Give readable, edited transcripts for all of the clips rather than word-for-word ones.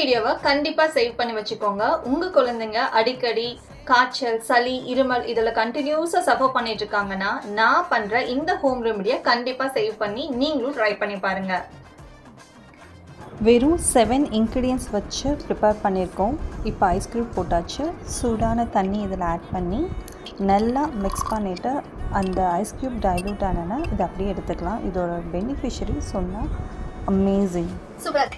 வீடியோவை கண்டிப்பா சேவ் பண்ணி வச்சுக்கோங்க. உங்க குழந்தைங்க அடிக்கடி காய்ச்சல், சளி, இருமல் இதில் கண்டினியூஸாக சஃபர் பண்ணிட்டு இருக்காங்கன்னா, நான் பண்ற இந்த ஹோம் ரெமடியை கண்டிப்பா சேவ் பண்ணி நீங்களும் ட்ரை பண்ணி பாருங்க. வெறும் 7 இன்க்ரீடியன்ட்ஸ் வச்சு ப்ரிப்பேர் பண்ணியிருக்கோம். இப்போ ஐஸ் க்யூப் போட்டாச்சு. சூடான தண்ணி இதில் ஆட் பண்ணி நல்லா மிக்ஸ் பண்ணிவிட்டு அந்த ஐஸ் க்யூப் டைல்யூட் ஆனனா இதை அப்படியே எடுத்துக்கலாம். இதோட பெனிஃபிஷரி சொன்னால் அமேசிங். சூப்பர்.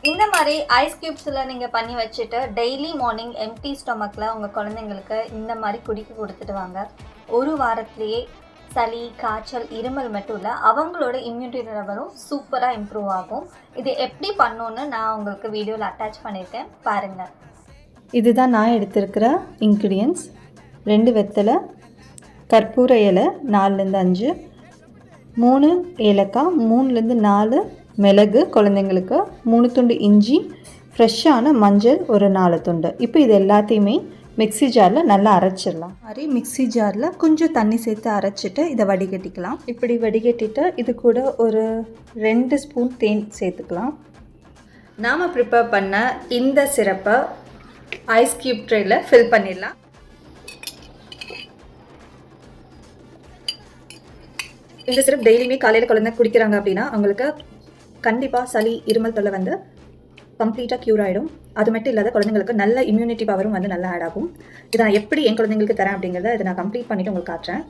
இந்த மாதிரி ஐஸ் க்யூப்ஸில் நீங்கள் பண்ணி வச்சுட்டு டெய்லி மார்னிங் எம்டி ஸ்டொமக்கில் உங்கள் குழந்தைங்களுக்கு இந்த மாதிரி குடிக்க கொடுத்துட்டு வாங்க. ஒரு வாரத்திலேயே சளி, காய்ச்சல், இருமல் மட்டும் இல்லை, அவங்களோட இம்யூனிட்டி லெவலும் சூப்பராக இம்ப்ரூவ் ஆகும். இது எப்படி பண்ணணுன்னு நான் உங்களுக்கு வீடியோவில் அட்டாச் பண்ணியிருக்கேன், பாருங்கள். இதுதான் நான் எடுத்திருக்கிற இன்க்ரீடியன்ட்ஸ். 2 வெத்தலை, கற்பூர இலை 4-5, 3 ஏலக்காய், 3-4 மிளகு குழந்தைங்களுக்கு, 3 துண்டு இஞ்சி, ஃப்ரெஷ்ஷான மஞ்சள் ஒரு 4 துண்டு. இப்போ இது எல்லாத்தையுமே மிக்ஸி ஜாரில் நல்லா அரைச்சிடலாம். மாதிரி மிக்ஸி ஜாரில் கொஞ்சம் தண்ணி சேர்த்து அரைச்சிட்டு இதை வடிகட்டிக்கலாம். இப்படி வடிகட்டிட்டு இது கூட ஒரு 2 ஸ்பூன் தேன் சேர்த்துக்கலாம். நாம் ப்ரிப்பேர் பண்ண இந்த சிரப்பை ஐஸ் க்யூப் ட்ரேயில் ஃபில் பண்ணிடலாம். இந்த சிரப் டெய்லியுமே காலையில் குழந்தை குடிக்கிறாங்க அப்படின்னா அவங்களுக்கு கண்டிப்பாக சளி, இருமல் தொல்லை வந்து கம்ப்ளீட்டாக க்யூர் ஆகிடும். அது மட்டும் இல்லாத குழந்தைங்களுக்கு நல்ல இம்யூனிட்டி பவரும் வந்து நல்லா ஆட் ஆகும். இதை நான் எப்படி என் குழந்தைங்களுக்கு தரேன் அப்படிங்கிறத இதை நான் கம்ப்ளீட் பண்ணிவிட்டு உங்களுக்கு காட்டுறேன்.